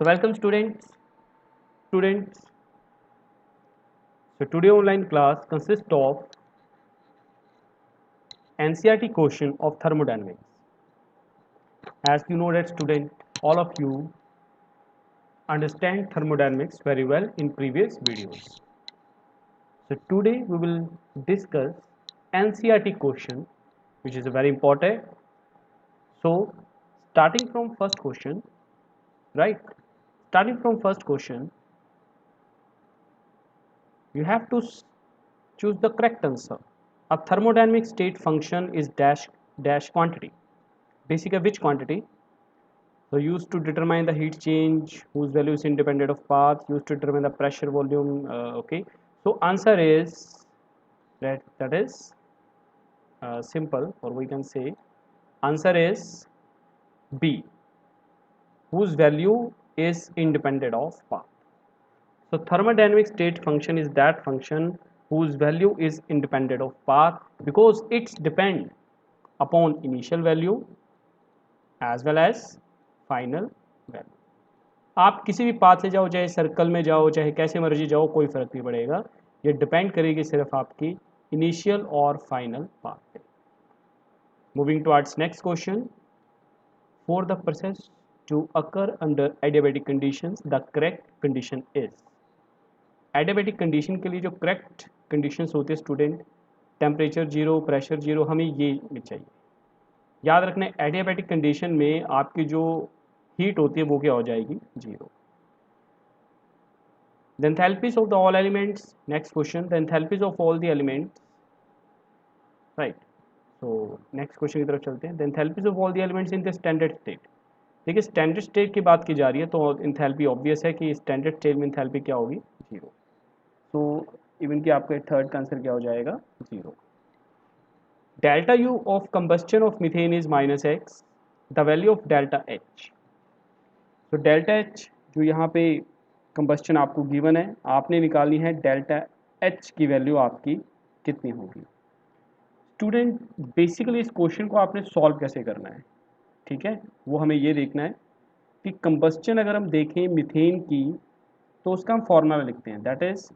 So welcome students. So today online class consists of NCERT question of thermodynamics. As you know that student, all of you understand thermodynamics very well in previous videos. So today we will discuss NCERT question, which is very important. So starting from first question, right? Starting from first question, you have to choose the correct answer. A thermodynamic state function is dash quantity. Basically, which quantity? So used to determine the heat change whose value is independent of path, used to determine the pressure volume. Okay. So answer is that is simple, or we can say answer is B, whose value is independent of path. So thermodynamic state function is that function whose value is independent of path because it's depend upon initial value as well as final value. आप किसी भी path से जाओ, चाहे circle में जाओ, चाहे कैसे मर्जी जाओ, कोई फर्क नहीं पड़ेगा. ये डिपेंड करेगी सिर्फ आपकी इनिशियल और फाइनल पाथ पे. Moving towards next question. For the process to occur under adiabatic conditions the correct condition is. Adiabatic condition के लिए जो करेक्ट कंडीशंस होते हैं student, temperature zero, pressure zero, हमें ये चाहिए. याद रखना है एडियाबैटिक कंडीशन में आपकी जो हीट होती है वो क्या हो जाएगी, zero. The enthalpies of the all elements. Next question. The enthalpies of all the elements. Right. So next question की तरफ चलते हैं. The enthalpies of all the elements in the standard state. देखिए स्टैंडर्ड स्टेट की बात की जा रही है तो इंथैल्पी ऑब्वियस है कि स्टैंडर्ड स्टेट में इंथैल्पी क्या होगी, जीरो. तो इवन कि आपका थर्ड का आंसर क्या हो जाएगा, zero. Delta U of combustion of methane is -x. The value of delta H. तो डेल्टा एच जो यहाँ पे कंबस्टन आपको गिवन है, आपने निकालनी है डेल्टा एच की वैल्यू आपकी कितनी होगी. स्टूडेंट बेसिकली इस क्वेश्चन को आपने सॉल्व कैसे करना है, ठीक है, वो हमें ये देखना है कि कंबस्टन अगर हम देखें मीथेन की तो उसका हम फॉर्मूला लिखते हैं, that is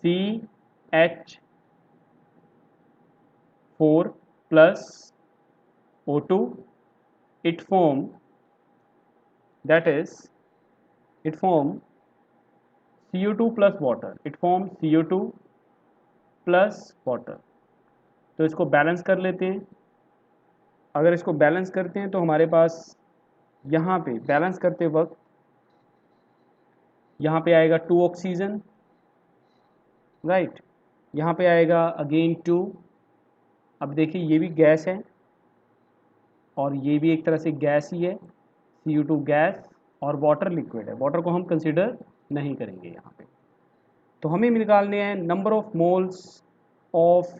CH4 plus O2. It form CO2 plus water. It form CO2 plus water. तो इसको बैलेंस कर लेते हैं. अगर इसको बैलेंस करते हैं तो हमारे पास यहाँ पे बैलेंस करते वक्त यहाँ पे आएगा 2 ऑक्सीजन, राइट. यहाँ पे आएगा अगेन 2. अब देखिए ये भी गैस है और ये भी एक तरह से गैस ही है, CO2 गैस और वाटर लिक्विड है. वाटर को हम कंसिडर नहीं करेंगे यहाँ पे. तो हमें निकालने हैं नंबर ऑफ मोल्स ऑफ,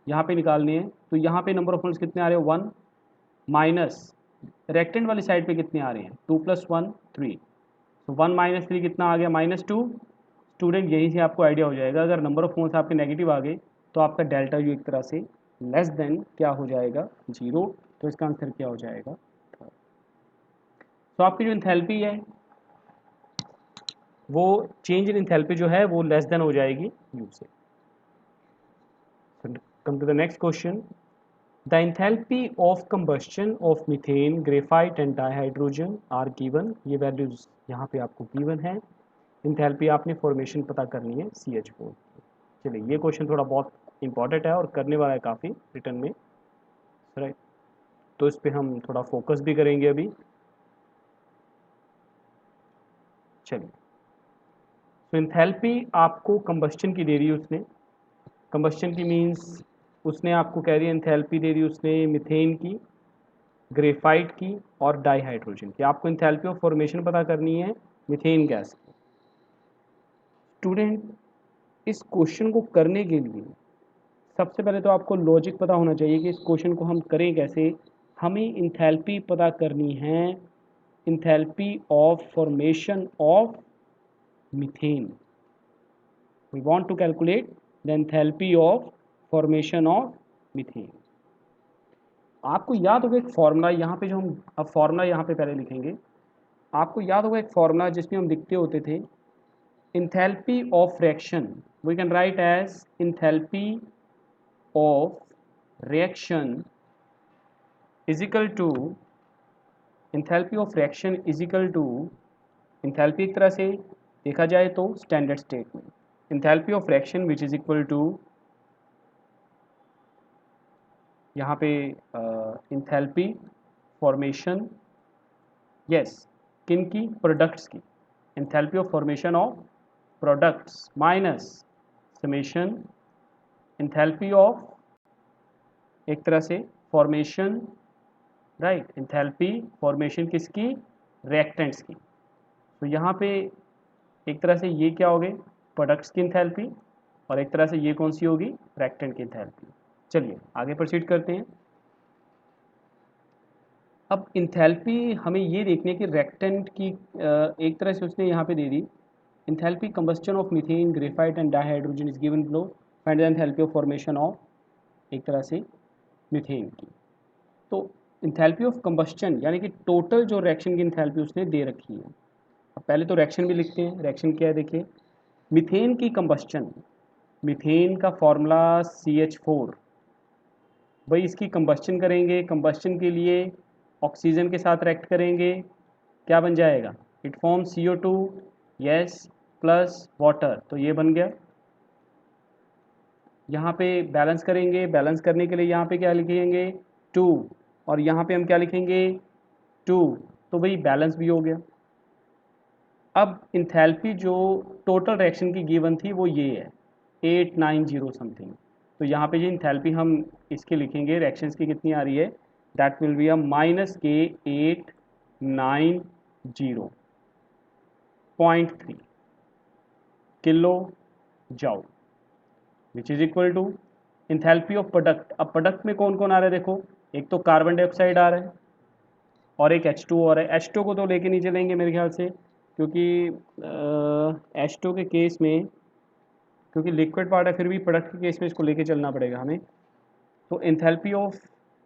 यहाँ पे निकालने हैं. तो यहाँ पे नंबर ऑफ मोल्स कितने आ रहे हैं, 1 माइनस रेक्टेंट वाली साइड पे कितने आ रहे हैं, 2 + 1 3. तो 1 - 3 कितना आ गया, -2. स्टूडेंट यहीं से आपको आइडिया हो जाएगा अगर नंबर ऑफ मोल्स आपके नेगेटिव आ गए तो आपका डेल्टा यू एक तरह से लेस देन क्या हो जाएगा, जीरो. तो इसका आंसर क्या हो जाएगा, तो आपकी जो इंथैल्पी है वो चेंज इन इंथैल्पी जो है वो लेस देन हो जाएगी यू से. Come to the next question. The enthalpy of combustion of methane, graphite and dihydrogen are given. ये वैल्यूज यहाँ पे आपको गिवन है. इंथैल्पी आपने फॉर्मेशन पता करनी है CH4. चलिए ये क्वेश्चन थोड़ा बहुत इंपॉर्टेंट है और करने वाला है काफ़ी रिटर्न में, राइट. तो इस पर हम थोड़ा फोकस भी करेंगे अभी. चलिए, तो इंथैल्पी आपको कंबस्टन की दे रही है उसने. कंबस्टन की मीन्स उसने आपको कह रही है इंथैल्पी दे दी उसने मीथेन की, ग्रेफाइट की और डाइहाइड्रोजन की. आपको इंथैल्पी ऑफ फॉर्मेशन पता करनी है मीथेन गैस की. स्टूडेंट इस क्वेश्चन को करने के लिए सबसे पहले तो आपको लॉजिक पता होना चाहिए कि इस क्वेश्चन को हम करें कैसे. हमें इंथैल्पी पता करनी है, enthalpy of formation of methane. We want to calculate the enthalpy of formation of methane. आपको याद होगा एक फॉर्मूला यहाँ पे, जो हम अब फॉर्मूला यहाँ पे पहले लिखेंगे. आपको याद होगा एक फॉर्मूला जिसमें हम लिखते होते थे enthalpy of reaction, we can write as enthalpy of reaction is equal to enthalpy of reaction is equal to enthalpy एक तरह से देखा जाए तो स्टैंडर्ड स्टेट में enthalpy of reaction which is equal to यहाँ पे इंथैल्पी फॉर्मेशन, यस किन की, प्रोडक्ट्स की, enthalpy of formation of products minus summation enthalpy of एक तरह से फॉर्मेशन, राइट, इंथैल्पी फॉर्मेशन किसकी, रिएक्टेंट्स की। तो यहाँ पे एक तरह से ये क्या हो गए, प्रोडक्ट्स की इंथैल्पी, और एक तरह से ये कौन सी होगी, रिएक्टेंट की इंथैल्पी। चलिए आगे प्रोसीड करते हैं। अब इंथैल्पी हमें ये देखने की रिएक्टेंट की एक तरह से उसने यहाँ पे दे दी enthalpy combustion of methane graphite and dihydrogen is given below, find the enthalpy of formation of एक तरह से मीथेन की। तो इंथैल्पी ऑफ कंबस्टन यानी कि टोटल जो रिएक्शन की इंथैल्पी उसने दे रखी है। अब पहले तो रिएक्शन भी लिखते हैं, रिएक्शन क्या है देखिए, मीथेन की कंबस्टन, मीथेन का फॉर्मूला CH4, भाई इसकी कंबस्टन करेंगे, कंबस्टन के लिए ऑक्सीजन के साथ रिएक्ट करेंगे, क्या बन जाएगा, it form CO2 yes plus water, तो ये बन गया। यहाँ पे बैलेंस करेंगे, बैलेंस करने के लिए यहाँ पे क्या लिखेंगे 2, और यहाँ पे हम क्या लिखेंगे 2, तो भाई बैलेंस भी हो गया। अब इंथैल्पी जो टोटल रिएक्शन की गिवन थी वो ये है 890 समथिंग, तो यहाँ पे जो इंथैल्पी हम इसके लिखेंगे रिएक्शंस की कितनी आ रही है, that will be a -K890.3 kilo joule which is equal to enthalpy of product. अब प्रोडक्ट में कौन कौन आ रहा है देखो, एक तो कार्बन डाइऑक्साइड आ रहा है और एक H2 और है, H2 को तो लेके नहीं चलेंगे मेरे ख्याल से, क्योंकि H2 के केस में क्योंकि लिक्विड पार्ट है, फिर भी प्रोडक्ट के केस में इसको लेके चलना पड़ेगा हमें। तो इंथैल्पी ऑफ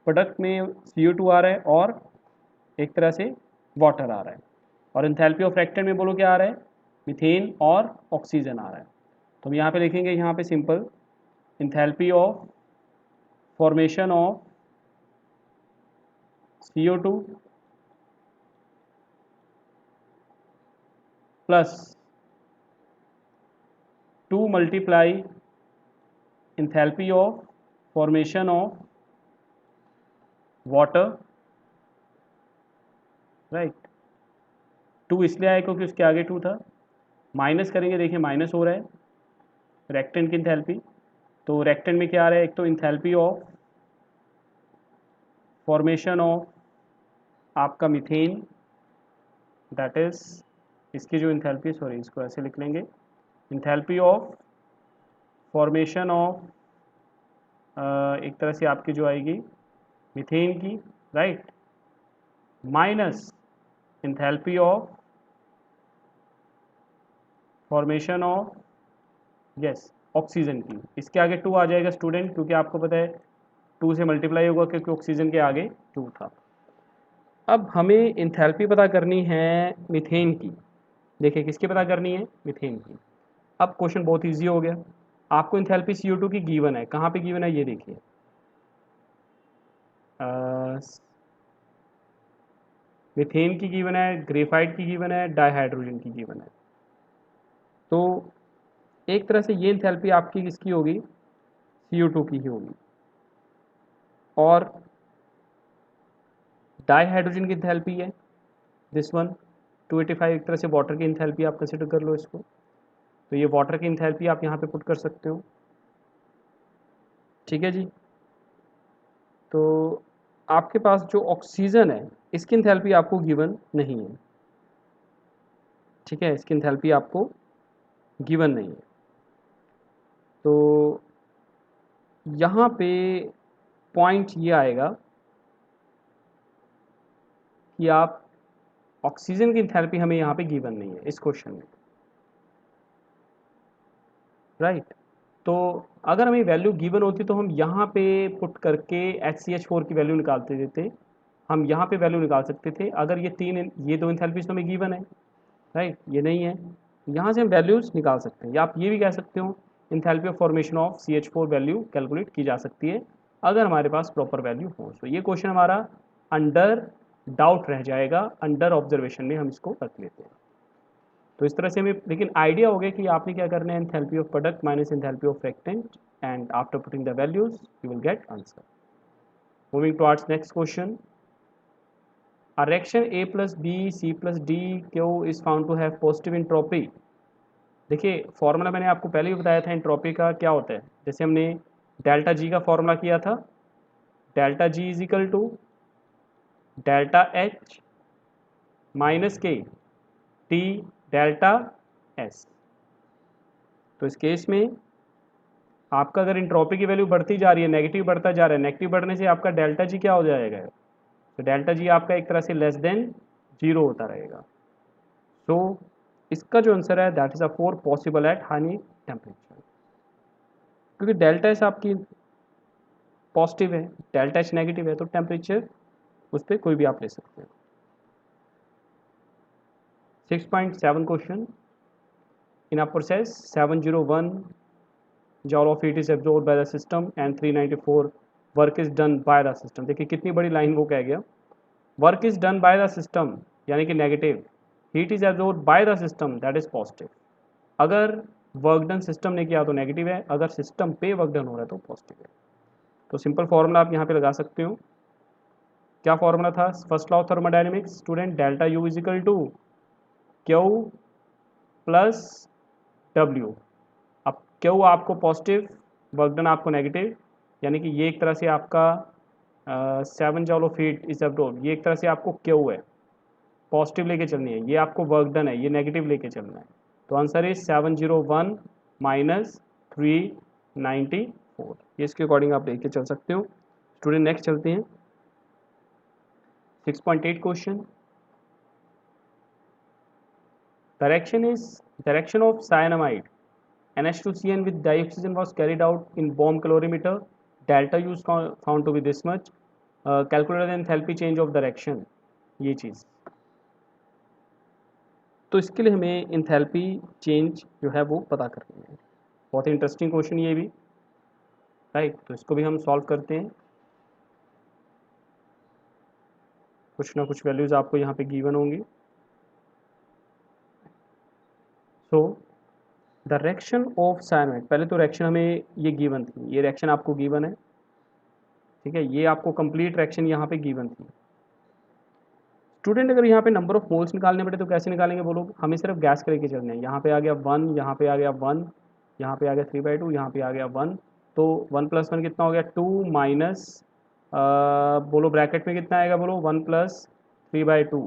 प्रोडक्ट में CO2 आ रहा है और एक तरह से वाटर आ रहा है, और इंथैल्पी ऑफ रिएक्टेंट में बोलो क्या आ रहा है, मीथेन और ऑक्सीजन आ रहा है। तो हम यहाँ पे लिखेंगे, यहाँ पे simple enthalpy of formation of CO2 plus 2 multiply enthalpy of formation of water, right, 2 इसलिए आया क्योंकि उसके आगे 2 था, माइनस करेंगे, देखिए माइनस हो रहा है रिएक्टेंट की इंथैल्पी, तो रिएक्टेंट में क्या आ रहा है, एक तो इंथैल्पी ऑफ फॉर्मेशन ऑफ आपका मीथेन, दैट इज इसकी जो इंथैल्पी, सॉरी इसको ऐसे लिख लेंगे, इंथैल्पी ऑफ फॉर्मेशन ऑफ एक तरह से आपकी जो आएगी मीथेन की, right, minus enthalpy of formation of yes oxygen की, इसके आगे 2 आ जाएगा स्टूडेंट, क्योंकि आपको पता है 2 से मल्टीप्लाई होगा क्योंकि ऑक्सीजन के आगे 2 था। अब हमें इंथैल्पी पता करनी है मीथेन की, देखिए किसकी पता करनी है, मीथेन की। अब क्वेश्चन बहुत इजी हो गया, आपको इंथैल्पी CO2 की गिवन है, कहाँ पे गिवन है ये देखिए, मीथेन की गिवन है, ग्रेफाइट की गिवन है, डाइहाइड्रोजन की गिवन है। तो एक तरह से ये इंथैल्पी आपकी किसकी होगी, CO2 की ही होगी, और डाइहाइड्रोजन की इंथैल्पी है दिस वन 285, एक तरह से वाटर की इंथैल्पी आप कंसिडर कर लो इसको, तो ये वाटर की इंथैल्पी आप यहाँ पे पुट कर सकते हो, ठीक है जी। तो आपके पास जो ऑक्सीजन है इसकी इंथैल्पी आपको गिवन नहीं है, ठीक है, इसकी इंथैल्पी आपको गिवन नहीं है। तो यहाँ पे पॉइंट ये आएगा कि आप ऑक्सीजन की इंथैल्पी हमें यहाँ पे गिवन नहीं है इस क्वेश्चन में, राइट। तो अगर हमें वैल्यू गिवन होती तो हम यहाँ पे पुट करके HCH4 की वैल्यू निकालते देते, हम यहाँ पे वैल्यू निकाल सकते थे अगर ये दो इंथैल्पीज तो हमें गिवन है, राइट, ये नहीं है, यहाँ से हम वैल्यूज़ निकाल सकते हैं, या आप ये भी कह सकते हो enthalpy of formation of CH4 value calculate की जा सकती है अगर हमारे पास प्रॉपर वैल्यू हो। तो ये क्वेश्चन हमारा अंडर डाउट रह जाएगा, अंडर ऑब्जर्वेशन में हम इसको रख लेते हैं। तो इस तरह से हमें लेकिन आइडिया हो गया कि आपने क्या करना है, enthalpy of product minus enthalpy of reactant, and after putting the values you will get answer. Moving towards next question, a reaction A plus B C plus D Q is found to have positive entropy। देखिए formula मैंने आपको पहले भी बताया था entropy का क्या होता है, जैसे हमने डेल्टा जी का फॉर्मूला किया था, delta G is equal to delta H minus के टी डेल्टा एस। तो इस केस में आपका अगर इंट्रोपी की वैल्यू बढ़ती जा रही है, नेगेटिव बढ़ता जा रहा है, नेगेटिव बढ़ने से आपका डेल्टा जी क्या हो जाएगा, तो डेल्टा जी आपका एक तरह से लेस देन जीरो होता रहेगा। सो इसका जो आंसर है that is a 4 possible at high temperature, क्योंकि डेल्टा एस आपकी पॉजिटिव है, डेल्टा एच नेगेटिव है, तो टेम्परेचर उस पर कोई भी आप ले सकते हैं। 6.7 question, in a process 701 joule of heat is absorbed by the system and 394 work is done by the system। देखिए कितनी बड़ी लाइन वो कह गया, work is done by the system यानी कि negative, heat is absorb by the system that is positive. अगर work done system ने किया तो नेगेटिव है, अगर सिस्टम पे वर्क डन हो रहा है तो पॉजिटिव है। तो सिंपल फॉर्मूला आप यहाँ पे लगा सकते हो, क्या फॉर्मूला था, first law of thermodynamics student, delta U is equal to Q plus W. अब क्यू आपको पॉजिटिव, वर्क डन आपको नेगेटिव, यानी कि ये एक तरह से आपका 7 joule of heat is absorb, ये एक तरह से आपको क्यू है, पॉजिटिव लेके चलनी है, ये आपको वर्क डन है, ये नेगेटिव लेके चलना है। तो आंसर इज 701 माइनस 394, ये इसके अकॉर्डिंग आप लेके चल सकते हो। स्टूडेंट नेक्स्ट चलते हैं, 6.8 question, direction of cyanamide NH2CN with dioxygen was carried out in bomb calorimeter, delta U is found to be this much, calculate the enthalpy change of direction, ये चीज़। तो इसके लिए हमें इंथैल्पी चेंज जो है वो पता करनी है। बहुत ही इंटरेस्टिंग क्वेश्चन ये भी, राइट। तो इसको भी हम सॉल्व करते हैं, कुछ ना कुछ वैल्यूज़ आपको यहाँ पे गिवन होंगी। So the reaction of cyanamide, पहले तो रिएक्शन हमें ये गिवन थी, ये रिएक्शन आपको गिवन है, ठीक है, ये आपको कंप्लीट रिएक्शन यहाँ पे गिवन थी। स्टूडेंट अगर यहाँ पे नंबर ऑफ मोल्स निकालने पड़े तो कैसे निकालेंगे बोलो, हमें सिर्फ गैस के लेके चलने हैं। यहाँ पे आ गया 1, यहाँ पे आ गया 1, यहाँ पे आ गया 3/2, यहाँ पे आ गया 1, तो 1 + 1 कितना हो गया 2 माइनस बोलो ब्रैकेट में कितना आएगा बोलो 1 + 3/2,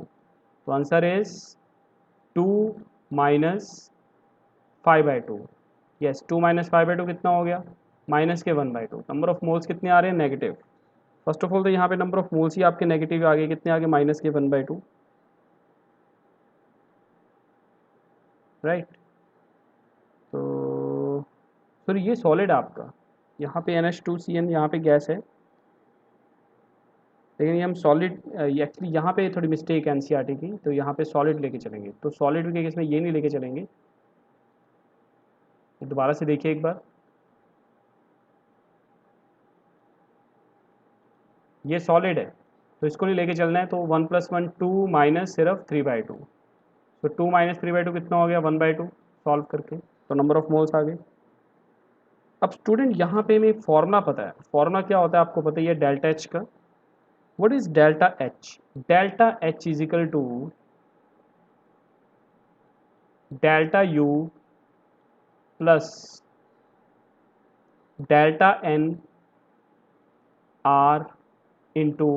तो answer is 2 minus 5/2। Yes, 2 minus 5/2 कितना हो गया, माइनस के 1/2। नंबर ऑफ मोल्स कितने आ रहे हैं, नेगेटिव। फर्स्ट ऑफ ऑल तो यहाँ पे नंबर ऑफ मोल्स ही आपके नेगेटिव आ गए, कितने आ गए, माइनस के 1/2, राइट। तो सॉरी ये सॉलिड आपका, यहाँ पे NH2CN, यहाँ पे गैस है, लेकिन ये हम सॉलिड, एक्चुअली यहाँ पे थोड़ी मिस्टेक है NCERT की, तो यहाँ पे सॉलिड लेके चलेंगे, तो सॉलिड के केस में ये नहीं लेके चलेंगे, दोबारा से देखिए एक बार, ये सॉलिड है तो इसको नहीं लेके चलना है, तो 1 + 1 2 माइनस सिर्फ 3/2, तो 2 माइनस 3/2 कितना हो गया 1/2, सॉल्व करके तो नंबर ऑफ मोल्स आ गए। अब स्टूडेंट यहाँ पे हमें फॉर्मूला पता है, फॉर्मूला क्या होता है आपको पता ही है, डेल्टा एच का। What is delta H, delta H is equal to delta U plus delta n R into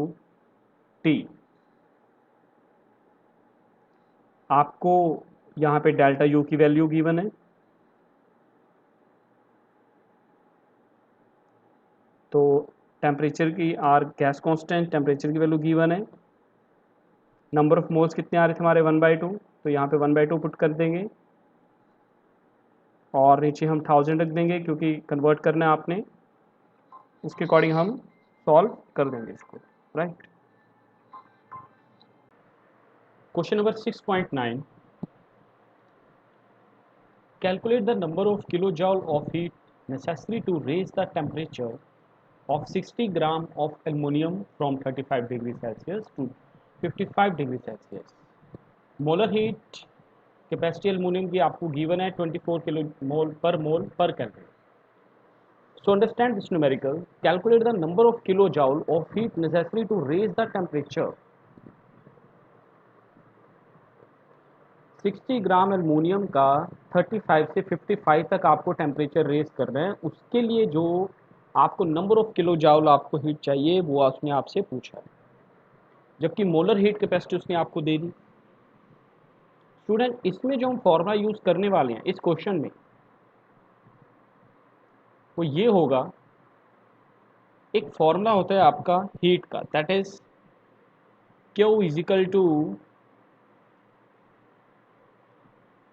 T. आपको यहाँ पे डेल्टा यू की वैल्यू गिवन है, तो टेम्परेचर की आर गैस कांस्टेंट, टेम्परेचर की वैल्यू गिवन है, नंबर ऑफ मोल्स कितने आ रहे थे हमारे 1/2, तो यहाँ पे 1/2 पुट कर देंगे और नीचे हम 1000 रख देंगे क्योंकि कन्वर्ट करना है आपने, उसके अकॉर्डिंग हम सॉल्व कर देंगे इसको, right. Question number 6.9. Calculate the number of kilojoule of heat necessary to raise the temperature of 60 gram of aluminum from 35 degrees Celsius to 55 degrees Celsius. Molar heat capacity aluminium की आपको given है 24 kilo mole पर calorie. So understand this numerical. Calculate the number of kilojoule of heat necessary to raise the temperature. 60 gram aluminium का 35 से 55 तक आपको temperature raise कर रहे हैं. उसके लिए जो आपको नंबर ऑफ किलो जाउल आपको हीट चाहिए वो उसने आपसे पूछा है, जबकि मोलर हीट कैपेसिटी उसने आपको दे दी. स्टूडेंट, इसमें जो हम फॉर्मूला यूज करने वाले हैं इस क्वेश्चन में वो ये होगा. एक फॉर्मूला होता है आपका हीट का, that is Q is equal to,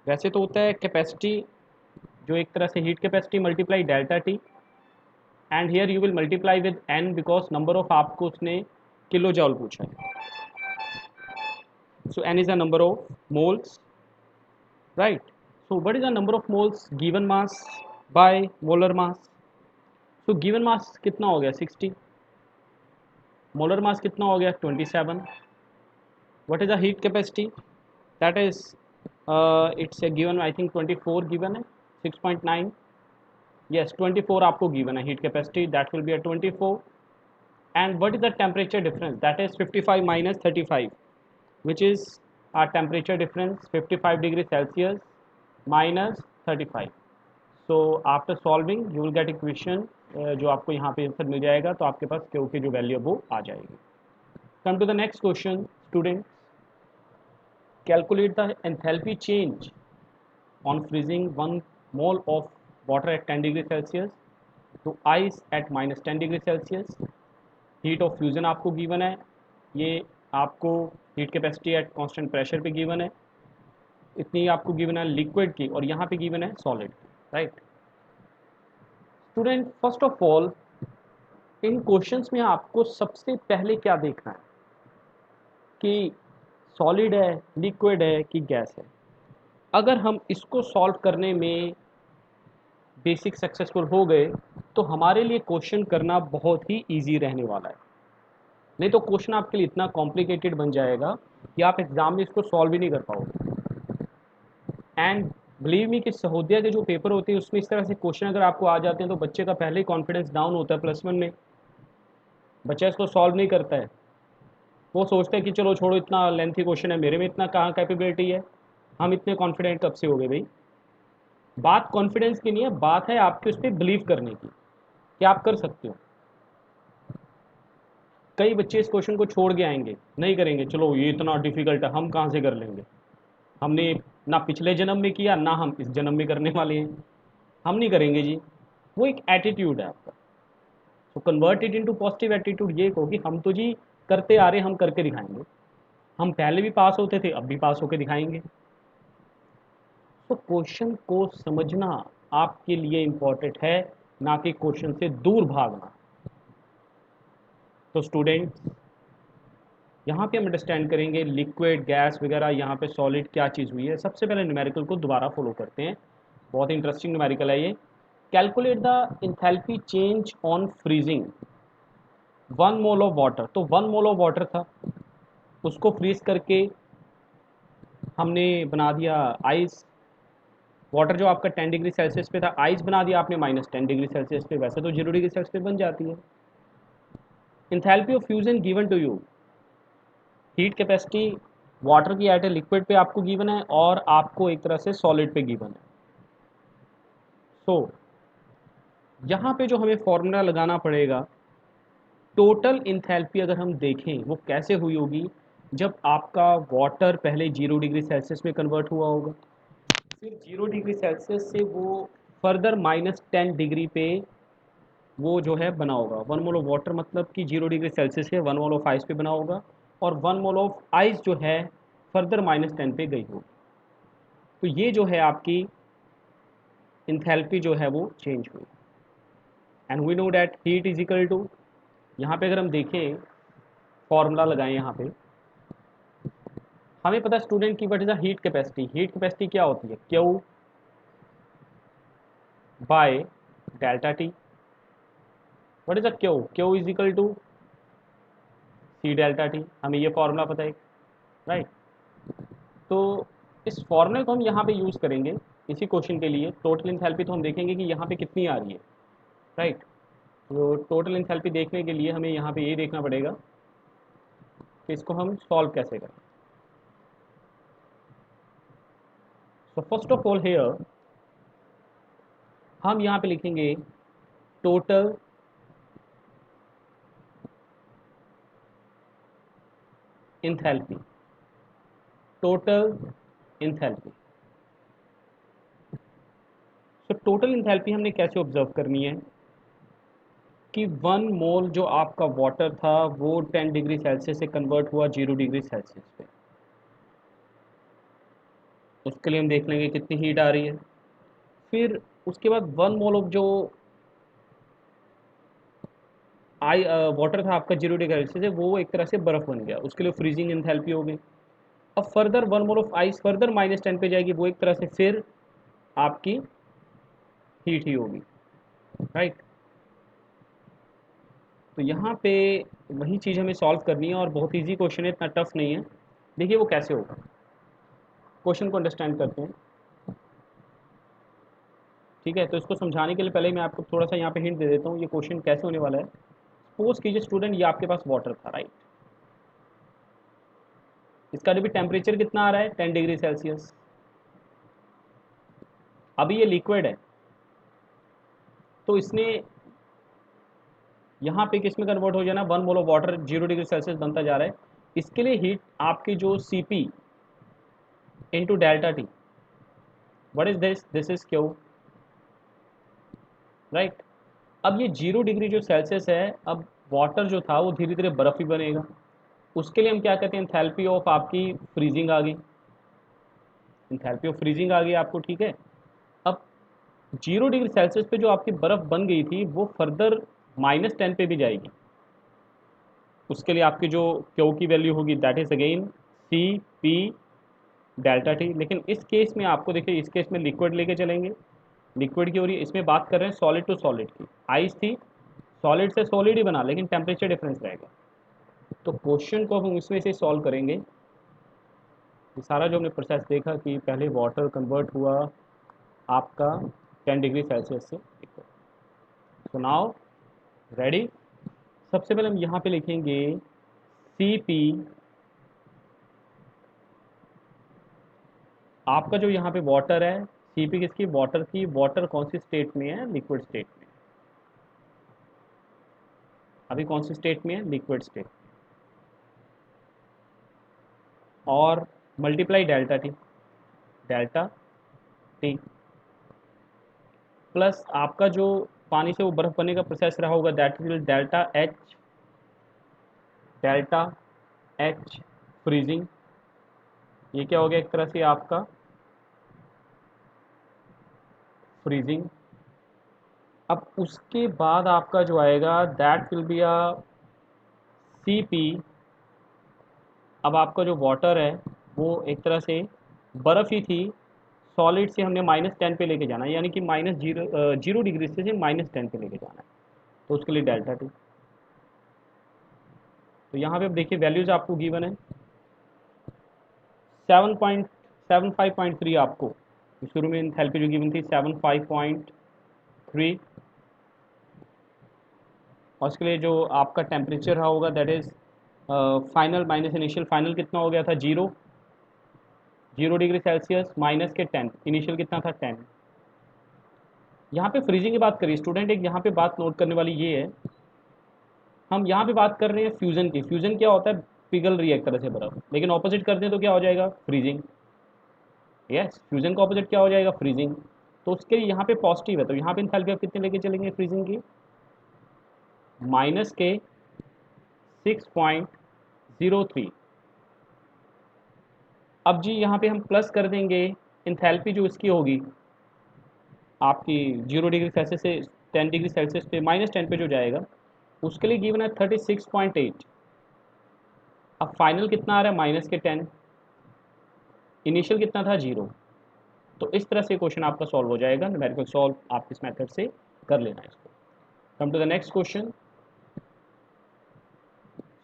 वैसे तो होता है कैपेसिटी जो एक तरह से heat capacity multiply delta T, and here you will multiply with n because number of आपको उसने किलो जॉल पूछा है. So n is the number of moles, right. So what is the number of moles given mass by molar mass. So given mass कितना हो गया 60, molar mass कितना हो गया 27. What is the heat capacity, that is it's given I think 24 given है 6.9. yes 24 आपको given है heat capacity, that will B 24. and what is the temperature difference, that is 55 minus 35, which is our temperature difference 55 degree Celsius minus 35. so after solving you will get equation जो आपको यहाँ पे answer मिल जाएगा, तो आपके पास Q की जो value है वो आ जाएगी. come to the next question students. calculate the enthalpy change on freezing 1 mole of water at 10 degree Celsius to ice at minus 10 degree Celsius. Heat of fusion आपको गिवन है, ये आपको heat capacity at constant pressure पे given है, इतनी आपको given है liquid की, और यहाँ पे गिवन है सॉलिड की, right. Student, first of all in questions में आपको सबसे पहले क्या देखना है कि सॉलिड है, लिक्विड है कि गैस है. अगर हम इसको सॉल्व करने में बेसिक सक्सेसफुल हो गए तो हमारे लिए क्वेश्चन करना बहुत ही इजी रहने वाला है. नहीं तो क्वेश्चन आपके लिए इतना कॉम्प्लिकेटेड बन जाएगा कि आप एग्जाम में इसको सॉल्व ही नहीं कर पाओगे. एंड बिलीव मी कि सहोदया के जो पेपर होते हैं उसमें इस तरह से क्वेश्चन अगर आपको आ जाते हैं तो बच्चे का पहले ही कॉन्फिडेंस डाउन होता है. +1 में बच्चा इसको सॉल्व नहीं करता है, वो सोचता है कि चलो छोड़ो, इतना लेंथी क्वेश्चन है, मेरे में इतना कहाँ कैपेबिलिटी है, हम इतने कॉन्फिडेंट कब से हो गए भाई. बात कॉन्फिडेंस की नहीं है, बात है आपके उस पर बिलीव करने की कि आप कर सकते हो. कई बच्चे इस क्वेश्चन को छोड़ के आएंगे, नहीं करेंगे, चलो ये इतना डिफिकल्ट है हम कहाँ से कर लेंगे, हमने ना पिछले जन्म में किया ना हम इस जन्म में करने वाले हैं, हम नहीं करेंगे जी. वो एक एटीट्यूड है आपका. तो convert it into positive attitude. ये कहो कि हम तो जी करते आ रहे, हम करके दिखाएंगे, हम पहले भी पास होते थे अब भी पास होके दिखाएंगे. तो क्वेश्चन को समझना आपके लिए इम्पोर्टेंट है, ना कि क्वेश्चन से दूर भागना. तो स्टूडेंट्स यहाँ पे हम अंडरस्टैंड करेंगे लिक्विड, गैस वगैरह, यहाँ पे सॉलिड क्या चीज़ हुई है. सबसे पहले न्यूमेरिकल को दोबारा फॉलो करते हैं, बहुत इंटरेस्टिंग न्यूमेरिकल है ये. Calculate the enthalpy change on freezing 1 mole of water. तो 1 मोल ऑफ वाटर था, उसको फ्रीज करके हमने बना दिया आइस. वाटर जो आपका 10 डिग्री सेल्सियस पे था, आइस बना दिया आपने -10 डिग्री सेल्सियस पे. वैसे तो 0 डिग्री सेल्सियस पे बन जाती है. Enthalpy of fusion given to you, heat capacity water की एट ए लिक्विड पे आपको गिवन है और आपको एक तरह से सॉलिड पे गिवन है. सो यहाँ पे जो हमें फॉर्मूला लगाना पड़ेगा, टोटल इंथैल्पी अगर हम देखें वो कैसे हुई होगी, जब आपका वाटर पहले 0 डिग्री सेल्सियस में कन्वर्ट हुआ होगा, फिर 0 डिग्री सेल्सियस से वो फर्दर -10 डिग्री पे वो जो है बना होगा. 1 मोल ऑफ वाटर मतलब कि 0 डिग्री सेल्सियस से 1 मोल ऑफ आइस पे बना होगा, और 1 मोल ऑफ आइस जो है फर्दर -10 पे गई होगी. तो ये जो है आपकी इंथैल्पी जो है वो चेंज हुई. And we know that heat is equal to, यहाँ पे अगर हम देखें फॉर्मूला लगाएं, यहाँ पे हमें पता है स्टूडेंट की what is the heat capacity. Heat capacity क्या होती है, Q by delta T. What is the Q, Q is equal to C delta T, हमें ये फॉर्मूला पता है, राइट। तो इस फॉर्मूले को हम यहाँ पे यूज़ करेंगे इसी क्वेश्चन के लिए। टोटल इंथैल्पी तो हम देखेंगे कि यहाँ पे कितनी आ रही है, राइट। तो टोटल इंथैल्पी देखने के लिए हमें यहाँ पे ये देखना पड़ेगा कि इसको हम सॉल्व कैसे करें। So first of all here हम यहाँ पे लिखेंगे total enthalpy, total enthalpy. So total enthalpy हमने कैसे ऑब्जर्व करनी है कि 1 मोल जो आपका वाटर था वो 10 डिग्री सेल्सियस से कन्वर्ट हुआ 0 डिग्री सेल्सियस पे। उसके लिए हम देख लेंगे कितनी हीट आ रही है। फिर उसके बाद 1 मोल ऑफ जो वाटर था आपका 0 डिग्री सेल्सियस से, वो एक तरह से बर्फ बन गया, उसके लिए फ्रीजिंग इंथैल्पी हो गई। अब further 1 mole of ice further -10 पे जाएगी, वो एक तरह से फिर आपकी हीट ही होगी, राइट। तो यहाँ पे वही चीज़ हमें सॉल्व करनी है और बहुत इजी क्वेश्चन है, इतना टफ नहीं है। देखिए वो कैसे होगा, क्वेश्चन को अंडरस्टैंड करते हैं, ठीक है। तो इसको समझाने के लिए पहले मैं आपको थोड़ा सा यहाँ पे हिंट दे देता हूँ ये क्वेश्चन कैसे होने वाला है। सपोज कीजिए स्टूडेंट, ये आपके पास वाटर था, राइट। इसका जो भी टेम्परेचर कितना आ रहा है 10 डिग्री सेल्सियस। अभी ये लिक्विड है, तो इसने यहाँ पे किस में कन्वर्ट हो जाना, 1 mole of water 0 degree Celsius बनता जा रहा है। इसके लिए हीट आपकी जो Cp into delta T, what is this, this is Q, right. अब ये 0 डिग्री जो सेल्सियस है, अब वाटर जो था वो धीरे धीरे बर्फ ही बनेगा। उसके लिए हम क्या कहते हैं, एंथैल्पी ऑफ आपकी फ्रीजिंग आ गई, एंथैल्पी ऑफ फ्रीजिंग आ गई आपको, ठीक है। अब 0 डिग्री सेल्सियस पे जो आपकी बर्फ बन गई थी वो फर्दर -10 पे भी जाएगी। उसके लिए आपकी जो क्यू की वैल्यू होगी that is again C P delta T. लेकिन इस केस में आपको देखिए, इस केस में लिक्विड लेके चलेंगे, लिक्विड की हो रही है, इसमें बात कर रहे हैं सॉलिड टू सॉलिड की। आइस थी, सॉलिड से सॉलिड ही बना, लेकिन टेम्परेचर डिफरेंस रहेगा। तो क्वेश्चन को हम इसमें से सॉल्व करेंगे। ये सारा जो हमने प्रोसेस देखा कि पहले वाटर कन्वर्ट हुआ आपका 10 डिग्री सेल्सियस से। So now ready. सबसे पहले हम यहाँ पे लिखेंगे सी पी, आपका जो यहाँ पे वाटर है, सी पी किसकी, वाटर की। वाटर कौन सी स्टेट में है, लिक्विड स्टेट में। अभी कौन सी स्टेट में है, लिक्विड स्टेट। और multiply delta T, delta T plus आपका जो पानी से वो बर्फ बनने का प्रोसेस रहा होगा that will delta H, delta H freezing. ये क्या हो गया, एक तरह से आपका फ्रीजिंग। अब उसके बाद आपका जो आएगा that will be a C P. अब आपका जो वाटर है वो एक तरह से बर्फ़ ही थी, सॉलिड से हमने -10 पे लेके जाना है, यानी कि जीरो डिग्री से -10 पे लेके जाना है। तो उसके लिए डेल्टा टी। तो यहाँ पे अब देखिए वैल्यूज़ आपको गिवन है 75.3 आपको शुरू में एंथैल्पी जो गिवन थी 75.3। और उसके लिए जो आपका टेम्परेचर रहा होगा that is final minus initial. Final कितना हो गया था, 0 डिग्री सेल्सियस माइनस के 10, इनिशियल कितना था 10। यहाँ पे फ्रीजिंग की बात करिए स्टूडेंट, एक यहाँ पे बात नोट करने वाली ये है, हम यहाँ पे बात कर रहे हैं फ्यूजन की। फ्यूजन क्या होता है, पिघल रही है एक तरह से बर्फ, लेकिन ऑपोजिट कर दें तो क्या हो जाएगा, फ्रीजिंग। यस, फ्यूजन का ऑपोजिट क्या हो जाएगा, फ्रीजिंग। तो उसके लिए यहाँ पे पॉजिटिव है, तो यहाँ पे एंथैल्पी आप कितने लेके चलेंगे फ्रीजिंग की, माइनस के 6.03। अब जी यहाँ पे हम प्लस कर देंगे एंथैल्पी जो इसकी होगी आपकी 0 डिग्री सेल्सियस से 10 डिग्री सेल्सियस पे -10 पे जो जाएगा, उसके लिए गिवन है 36.8। अब फाइनल कितना आ रहा है, -10। इनिशियल कितना था 0। तो इस तरह से क्वेश्चन आपका सॉल्व हो जाएगा, न्यूमेरिकल सॉल्व आप इस मेथड से कर लेना है इसको। Come to the next question.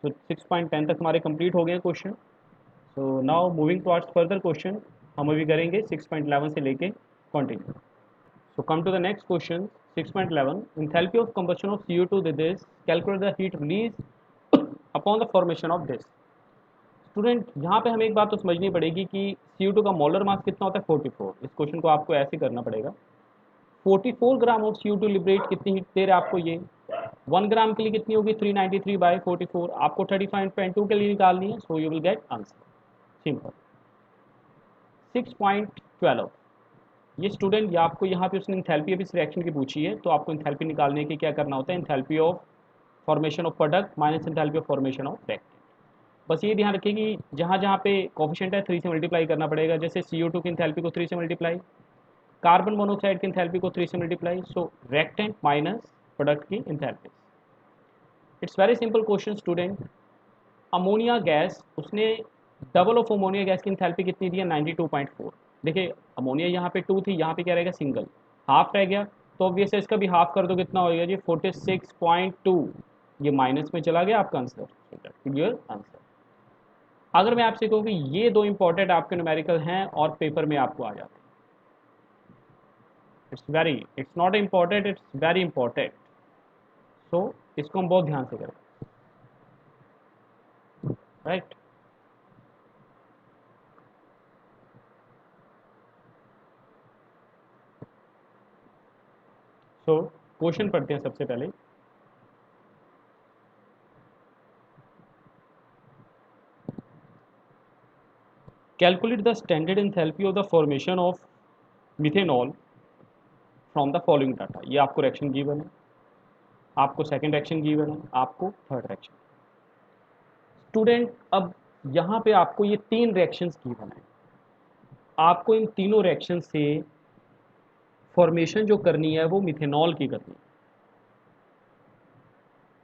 So 6.10 तक हमारे कंप्लीट हो गए question. So now moving towards further question, हम अभी करेंगे 6.11 से लेके continue. So come to the next question 6.11, enthalpy of combustion of CO2 with this, calculate the heat release upon the formation of this. Student यहाँ पे हमें एक बात तो समझनी पड़ेगी कि CO2 का मोलर मास कितना होता है 44। इस क्वेश्चन को आपको ऐसे करना पड़ेगा, 44 ग्राम ऑफ CO2 लिबरेट कितनी हीट दे रहा है आपको ये, 1 ग्राम के लिए कितनी होगी 393 बाई 44, आपको 35.2 के लिए निकालनी है। सो you will get answer simple. 6.12, ये स्टूडेंट, ये आपको यहाँ पे उसने इंथैल्पी अभी इस रिएक्शन की पूछी है, तो आपको इंथैल्पी निकालने के क्या करना होता है, enthalpy of formation of product minus enthalpy of formation of reactant. बस ये ध्यान रखिए कि जहाँ जहाँ पे कोफिशिएंट है 3 से मल्टीप्लाई करना पड़ेगा, जैसे CO2 की इंथैल्पी को 3 से मल्टीप्लाई, कार्बन मोनोऑक्साइड की इंथैल्पी को 3 से मल्टीप्लाई, सो रिएक्टेंट माइनस प्रोडक्ट की enthalpy. It's very simple question student. Ammonia gas, उसने डबल ऑफ अमोनिया गैस की इंथैल्पी कितनी दी है 92.4। देखिए अमोनिया यहाँ पे 2 थी, यहाँ पे क्या रहेगा सिंगल, हाफ रह गया, तो ऑब्वियस है इसका भी हाफ कर दो, कितना होगा जी 46.2, ये माइनस में चला गया आपका आंसर, योर आंसर। अगर मैं आपसे कहूँ कि ये दो इंपॉर्टेंट आपके न्यूमेरिकल हैं और पेपर में आपको आ जाते हैं, it's not important, it's very important. So इसको हम बहुत ध्यान से करें, राइट। सो क्वेश्चन पढ़ते हैं सबसे पहले। Calculate the standard enthalpy of the formation of methanol from the following data. ये आपको रिएक्शन गिवन है, आपको सेकंड रिएक्शन गिवन है, आपको थर्ड रिएक्शन। स्टूडेंट अब यहाँ पे आपको ये 3 रिएक्शंस गिवन है, आपको इन तीनों रिएक्शन से फॉर्मेशन जो करनी है वो मिथेनॉल की करनी है।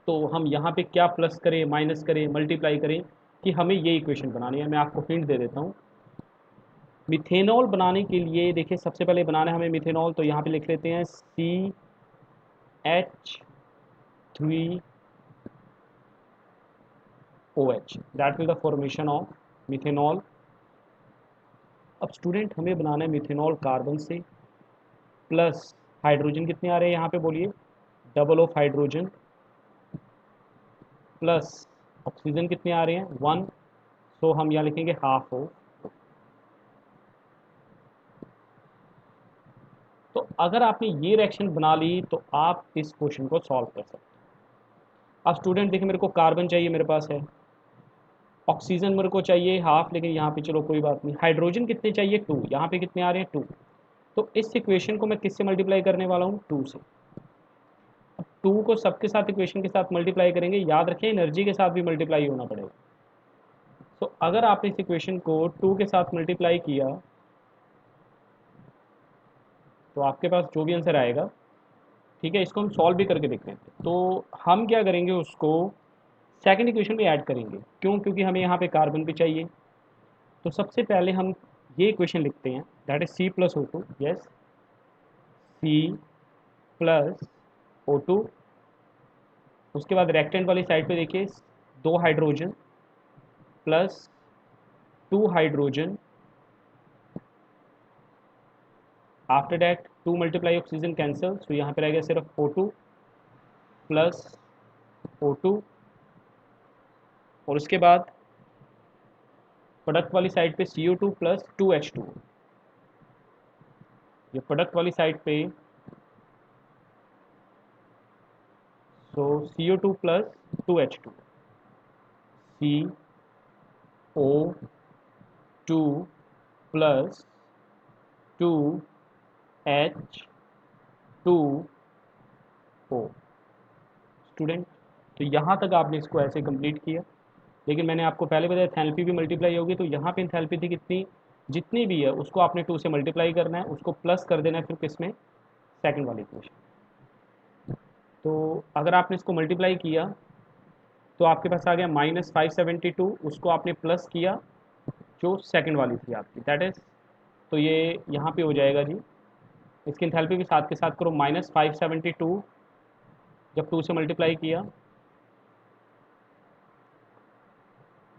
तो हम यहाँ पे क्या प्लस करें, माइनस करें, मल्टीप्लाई करें, कि हमें ये इक्वेशन बनानी है। मैं आपको हिंट दे देता हूँ। मिथेनॉल बनाने के लिए देखिए सबसे पहले बनाना है हमें मिथेनॉल, तो यहाँ पे लिख लेते हैं CH3OH, that will the formation of methanol. अब स्टूडेंट हमें बनाना है मिथेनॉल कार्बन से, प्लस हाइड्रोजन कितने आ रहे हैं यहाँ पे बोलिए, double of hydrogen, plus oxygen कितने आ रहे हैं 1, सो हम यहाँ लिखेंगे हाफ ऑफ। तो अगर आपने ये रिएक्शन बना ली तो आप इस क्वेश्चन को सॉल्व कर सकते हैं। अब स्टूडेंट देखिए मेरे को कार्बन चाहिए, मेरे पास है, ऑक्सीजन मेरे को चाहिए हाफ, लेकिन यहाँ पे चलो कोई बात नहीं, हाइड्रोजन कितने चाहिए 2, यहाँ पे कितने आ रहे हैं 2, तो इस इक्वेशन को मैं किससे मल्टीप्लाई करने वाला हूँ 2 से। अब 2 को सबके साथ इक्वेशन के साथ मल्टीप्लाई करेंगे, याद रखें एनर्जी के साथ भी मल्टीप्लाई होना पड़ेगा। तो अगर आपने इस इक्वेशन को 2 के साथ मल्टीप्लाई किया तो आपके पास जो भी आंसर आएगा, ठीक है, इसको हम सॉल्व भी करके देख लेते हैं। तो हम क्या करेंगे, उसको सेकंड इक्वेशन में ऐड करेंगे, क्यों, क्योंकि हमें यहाँ पे कार्बन भी चाहिए। तो सबसे पहले हम ये इक्वेशन लिखते हैं, that is C+O2, yes C+O2। उसके बाद रिएक्टेंट वाली साइड पे देखिए 2 hydrogen plus 2 hydrogen, after that 2 multiply oxygen cancel, so यहाँ पे रह गया सिर्फ O2 प्लस O2, और उसके बाद प्रोडक्ट वाली साइड पे CO2 प्लस 2H2, ये प्रोडक्ट वाली साइड पे, सो CO2 plus 2H2, CO2 plus 2H2O। Student तो यहाँ तक आपने इसको ऐसे कंप्लीट किया, लेकिन मैंने आपको पहले बताया एंथैल्पी भी मल्टीप्लाई होगी, तो यहाँ पे एंथैल्पी थी कितनी, जितनी भी है उसको आपने 2 से मल्टीप्लाई करना है, उसको प्लस कर देना है फिर किसमें, सेकंड वाली इक्वेशन। तो अगर आपने इसको मल्टीप्लाई किया तो आपके पास आ गया -572, उसको आपने प्लस किया जो सेकंड वाली थी आपकी, दैट इज, तो ये यहाँ पे हो जाएगा जी, इसकी इंथैल्पी भी साथ के साथ करो, -572 जब 2 से मल्टीप्लाई किया,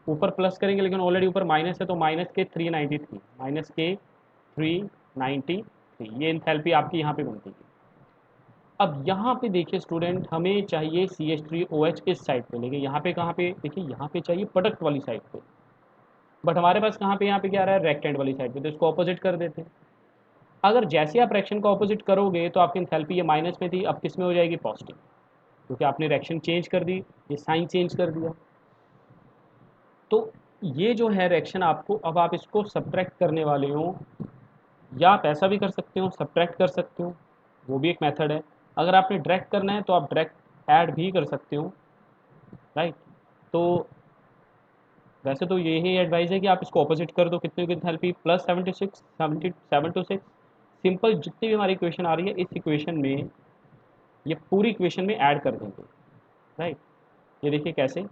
ऊपर प्लस करेंगे लेकिन ऑलरेडी ऊपर माइनस है तो -के 393, -के 393, ये इंथैल्पी आपकी यहाँ पे बनती है। अब यहाँ पे देखिए स्टूडेंट, हमें चाहिए CH3OH इस साइड पे, लेकिन यहाँ पे कहाँ पे देखिए, यहाँ पे चाहिए प्रोडक्ट वाली साइड पे, बट हमारे पास कहाँ पे, यहाँ पे क्या आ रहा है, रेक्टेंट वाली साइड पे, तो इसको ऑपोजिट कर देते हैं। अगर जैसे आप रिएक्शन को ऑपोजिट करोगे तो आपकी इंथैल्पी ये माइनस में थी, अब किस में हो जाएगी, पॉजिटिव, क्योंकि आपने रिएक्शन चेंज कर दी, ये साइन चेंज कर दिया। तो ये जो है रिएक्शन आपको, अब आप इसको सब्ट्रैक्ट करने वाले हो, या आप ऐसा भी कर सकते हो, सब्ट्रैक्ट कर सकते हो, वो भी एक मेथड है। अगर आपने डायरेक्ट करना है तो आप डायरेक्ट ऐड भी कर सकते हो, राइट। तो वैसे तो यही एडवाइस है कि आप इसको ऑपोजिट कर दो, कितने की इंथैल्पी, +76, 7 to 6, सिंपल जितनी भी हमारी इक्वेशन आ रही है इस इक्वेशन में, ये पूरी इक्वेशन में ऐड कर देंगे, राइट। ये देखिए कैसे,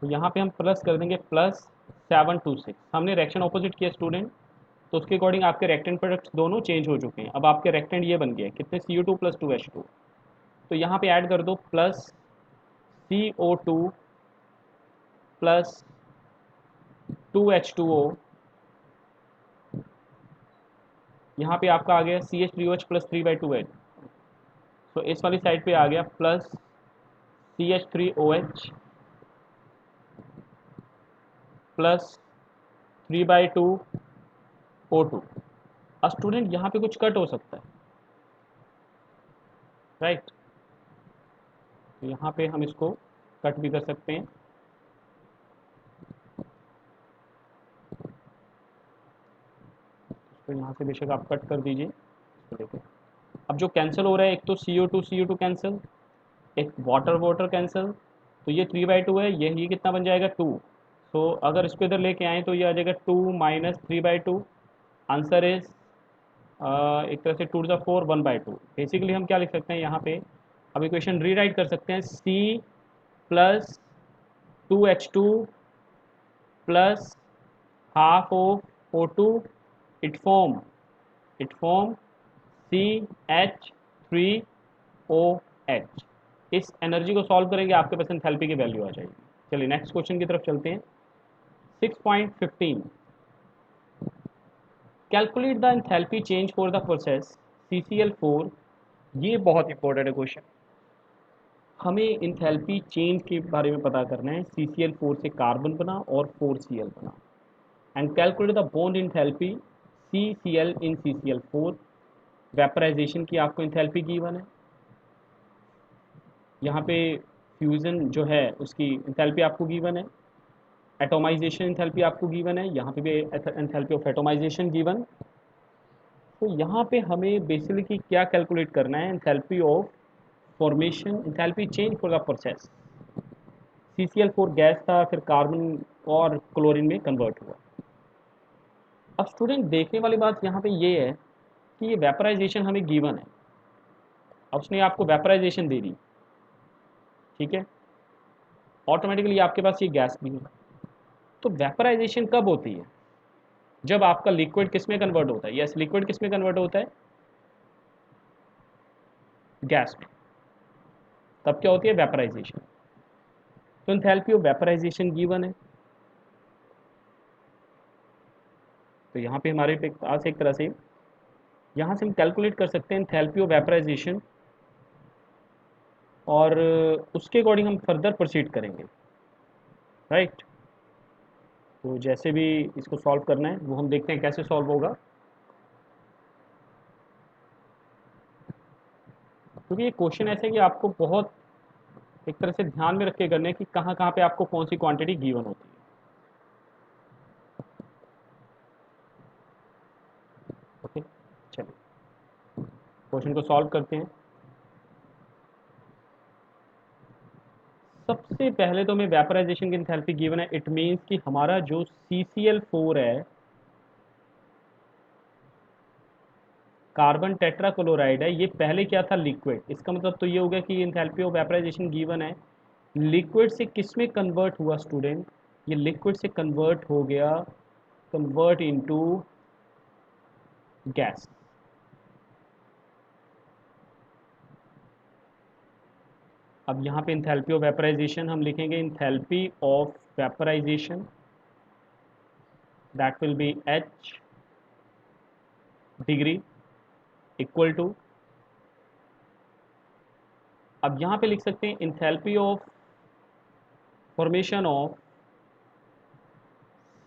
तो यहाँ पे हम प्लस कर देंगे, +7 to 6, हमने रिएक्शन ऑपोजिट किया स्टूडेंट, तो उसके अकॉर्डिंग आपके रेक्टेंट प्रोडक्ट्स दोनों चेंज हो चुके हैं। अब आपके रेक्टेंट ये बन गया कितने, CO2 + 2H2, तो यहाँ पे ऐड कर दो +CO2 + 2H2O, यहाँ पे आपका आ गया CH3OH + 3/2H, तो इस वाली साइड पे आ गया +CH3OH + 3/2O2। अब स्टूडेंट यहाँ पे कुछ कट हो सकता है, राइट, तो यहाँ पे हम इसको कट भी कर सकते हैं, तो यहाँ से बेशक आप कट कर दीजिए, तो देखिए अब जो कैंसिल हो रहा है, एक तो CO2 कैंसिल, एक वाटर वाटर कैंसिल, तो ये 3/2 है, ये कितना बन जाएगा, 2। तो अगर इसको इधर लेके आएँ तो ये आ जाएगा 2 - 3/2, आंसर इज एक तरह से 2 to the 4, 1/2। बेसिकली हम क्या लिख सकते हैं यहाँ पे, अब इक्वेशन रीराइट कर सकते हैं, C + 2H2 + half of O2, it form CH3OH। इस एनर्जी को सॉल्व करेंगे, आपके पास एंथैल्पी की वैल्यू आ जाएगी। चलिए नेक्स्ट क्वेश्चन की तरफ चलते हैं। 6.15, calculate the enthalpy change for the process CCl4। ये बहुत इंपॉर्टेंट है क्वेश्चन, हमें इंथैल्पी चेंज के बारे में पता करना है। CCl4 से कार्बन बना और 4Cl बना, and calculate the bond enthalpy CCl in CCl4। Vaporization की आपको इंथैल्पी गिवन है, यहाँ पे फ्यूज़न जो है उसकी इंथैल्पी आपको गिवन है, एटोमाइजेशन इंथैल्पी आपको गिवन है, यहाँ पे भी इंथैल्पी ऑफ एटोमाइजेशन गिवन। तो यहाँ पे हमें बेसिकली क्या कैलकुलेट करना है, enthalpy of formation, enthalpy change for the process. CCl4 gas था, फिर कार्बन और क्लोरीन में कन्वर्ट हुआ। अब स्टूडेंट देखने वाली बात यहाँ पे ये है कि ये वेपराइजेशन हमें गिवन है, अब उसने आपको वेपराइजेशन दे दी, ठीक है, ऑटोमेटिकली आपके पास ये गैस भी है। तो वेपराइजेशन कब होती है, जब आपका लिक्विड किस में कन्वर्ट होता है, यस लिक्विड किस में कन्वर्ट होता है, गैस में, तब क्या होती है, वेपराइजेशन। तो एंथैल्पी ऑफ वेपराइजेशन गिवन है, तो यहाँ पे हमारे पास एक तरह से यहाँ से हम कैलकुलेट कर सकते हैं एंथैल्पी ऑफ वेपराइजेशन, और उसके अकॉर्डिंग हम फर्दर प्रोसीड करेंगे, राइट। तो जैसे भी इसको सॉल्व करना है वो हम देखते हैं कैसे सॉल्व होगा, क्योंकि ये क्वेश्चन ऐसे है कि आपको बहुत एक तरह से ध्यान में रख के करने हैं कि कहाँ कहाँ पे आपको कौन सी क्वांटिटी गिवन होती है। ओके, चलिए क्वेश्चन को सॉल्व करते हैं। सबसे पहले तो हमें वेपराइजेशन की एंथैल्पी गिवन है, इट मीन्स कि हमारा जो CCl4 है, कार्बन टेट्राक्लोराइड है, ये पहले क्या था, लिक्विड। इसका मतलब तो ये हो गया कि एंथैल्पी ऑफ वेपराइजेशन गिवन है, लिक्विड से किस में कन्वर्ट हुआ स्टूडेंट? ये लिक्विड से कन्वर्ट हो गया, कन्वर्ट इनटू गैस। अब यहाँ पे इंथैल्पी ऑफ वेपराइजेशन हम लिखेंगे, enthalpy of vaporization that will be h degree equal to, अब यहाँ पे लिख सकते हैं enthalpy of formation of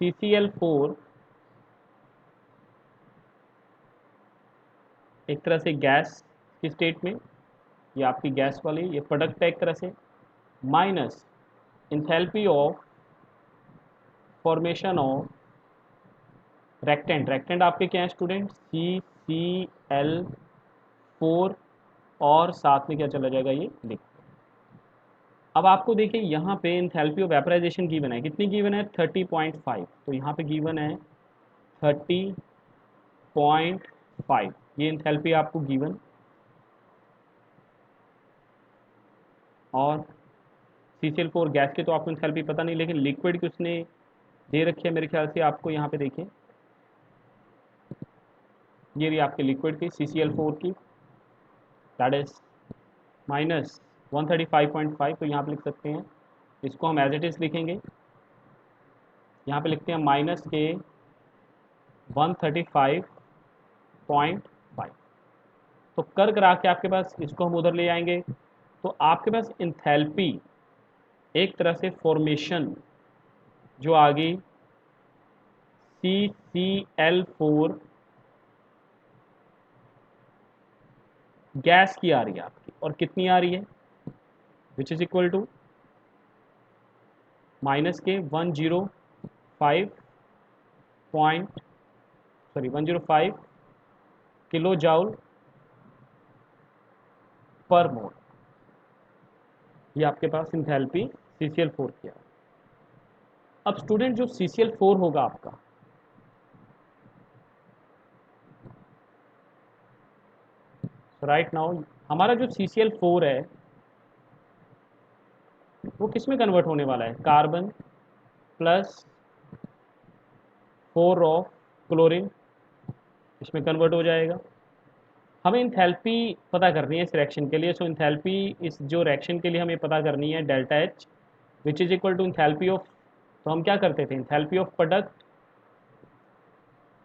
CCl4, एक तरह से गैस की स्टेट में, ये आपकी गैस वाली ये प्रोडक्ट है एक तरह से, minus enthalpy of formation of reactant. Reactant आपके क्या है स्टूडेंट? CCl4 और साथ में क्या चला जाएगा ये लिख। अब आपको देखिए यहाँ पे इंथैल्पी ऑफ वेपराइजेशन गिवन है, कितनी गिवन है? 30.5। तो यहाँ पे गिवन है 30.5, ये इंथैल्पी आपको गिवन। और CCl4 गैस के तो आपको इंथैल्पी पता नहीं, लेकिन लिक्विड की उसने दे रखी है मेरे ख्याल से आपको। यहाँ पे देखिए ये रही आपके लिक्विड की CCl4 की, दैट इज माइनस 135.5। तो यहाँ पे लिख सकते हैं, इसको हम एज इट इज लिखेंगे, यहाँ पे लिखते हैं माइनस के 135.5। तो कर करा के आपके पास इसको हम उधर ले आएंगे, तो आपके पास इंथैल्पी एक तरह से फॉर्मेशन जो आ गई CCl4 गैस की आ रही है आपकी, और कितनी आ रही है? Which is equal to minus के 105 किलो जाउल पर मोल, ये आपके पास इंथैल्पी CCl4 की है। अब स्टूडेंट जो CCl4 होगा आपका, राइट नाउ हमारा जो CCl4 है वो किस में कन्वर्ट होने वाला है? कार्बन प्लस 4 ऑफ क्लोरीन, इसमें कन्वर्ट हो जाएगा। हमें इंथैल्पी पता करनी है इस रिएक्शन के लिए। सो इंथैल्पी इस जो रिएक्शन के लिए हमें पता करनी है delta H which is equal to enthalpy of, तो हम क्या करते थे? Enthalpy of product,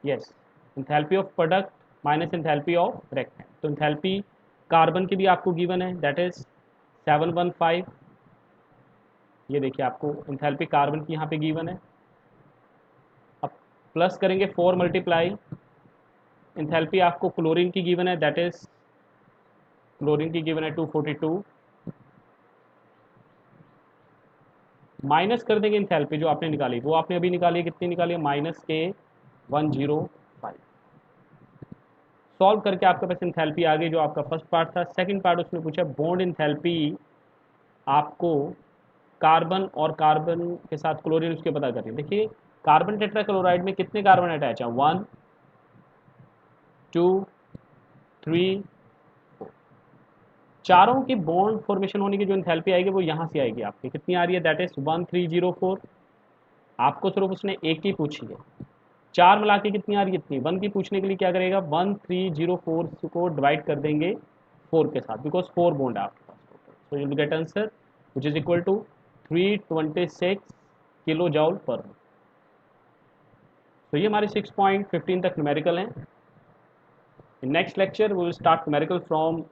yes, enthalpy of product minus enthalpy of reactant. तो इंथैल्पी कार्बन की भी आपको गिवन है, दैट इज 715। ये देखिए आपको इंथैल्पी कार्बन की यहाँ पे गिवन है। अब प्लस करेंगे 4 मल्टीप्लाई, इंथैल्पी आपको क्लोरीन की गिवन है, दैट इज क्लोरीन की गिवन है 242, माइनस कर देंगे इंथैल्पी जो आपने निकाली, वो आपने अभी निकाली है, कितनी निकाली है? माइनस के 105। सॉल्व करके आपके पास इंथैल्पी आ गई, जो आपका फर्स्ट पार्ट था। सेकंड पार्ट उसने पूछा बॉन्ड इंथैल्पी आपको कार्बन और कार्बन के साथ क्लोरीन उसके पता करनी है। देखिए कार्बन टेट्राक्लोराइड में कितने कार्बन अटैच है? 1 2 3 4। चारों की बॉन्ड फॉर्मेशन होने की जो इंथैल्पी आएगी वो यहाँ से आएगी आपकी, कितनी आ रही है? That is 1304। आपको सिर्फ उसने एक की पूछी है, चार मिला के कितनी आ रही है? इतनी। 1 की पूछने के लिए क्या करेगा? 1304 को डिवाइड कर देंगे 4 के साथ, बिकॉज 4 बॉन्ड है आपके पास। So you will get answer which is equal to 326 kilo joule per. तो ये हमारे 6.15 तक न्यूमेरिकल हैं। In next lecture we will start numerical from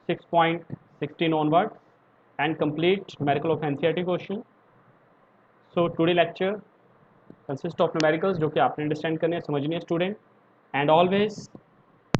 6.16 onwards and complete numerical of NCERT question. So today lecture consists of numericals जो कि आपने understand करने हैं, समझनी है student, and always